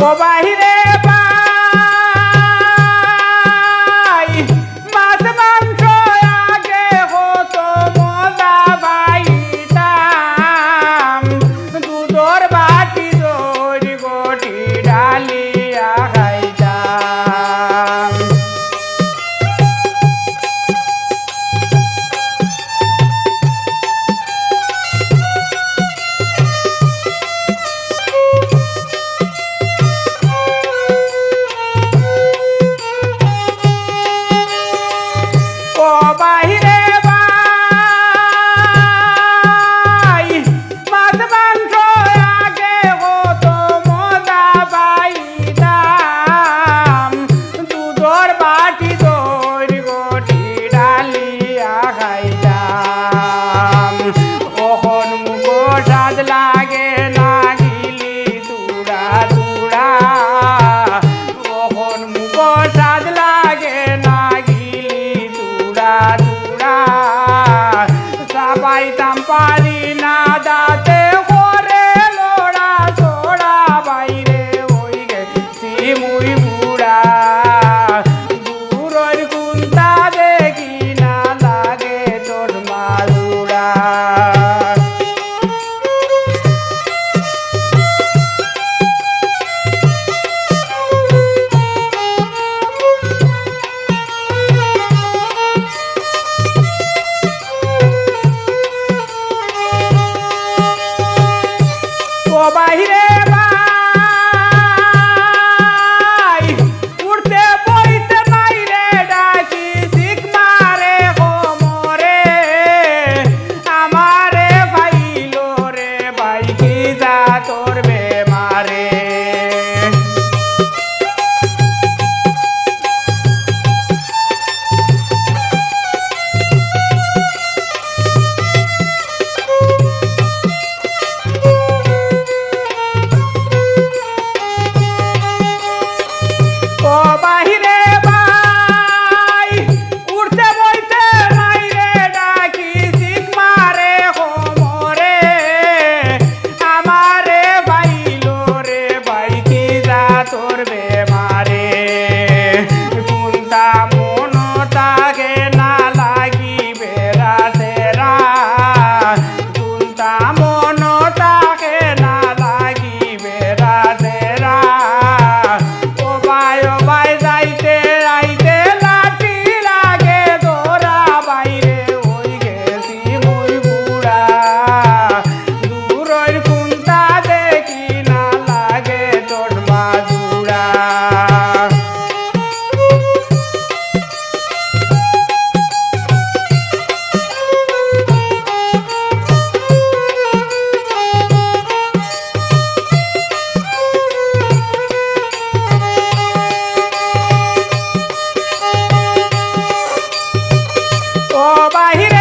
ও বাহিরে ভাই মাছ মাংস আগে হতো মজা পাইতাম দুধর বাটি দই গটি ডালিয়া খাইতাম বাহিরে ভাই মাছ মাংস আগে হতো মজা পাইতাম দুধর বাটি দই গটি ডালিয়া খাইতাম ওখন মুখ স্বাদ লাগে না গিলি তুড়া তুড়া ওখন মুখ স্বাদ লাগে না পাইতাম পারি না দাতে করে লোড়া ছোড়া বাইরে ওই গেছি মুই বুড়া দূরের কুন্তা দেখি না লাগে তোর মারুড়া বাহিরে ভাই উঠতে বইতে বাইরে ডাকি শিখ মারে কোমরে আমারে ভাইলো রে ভাই কি যা তোর বেমারে বাহিরে ভাই উঠতে বইতে মাইরে ডাকি শিখ মারে কোমরে আমারে ভাইলো রে ভাই কি যা তোর বেমারে কুন্তা মন তাকে না লাগিবে রাতেরা কুন্তা মন তাকে না লাগিবে রাতেরা ও ভাই যাইতে আইতে লাঠি লাগে ধরা বাইরে ওই গেছি মুই বুড়া দূরের কুন্তা দেখি না লাগে তোর মাজুড়া ও বাহিরে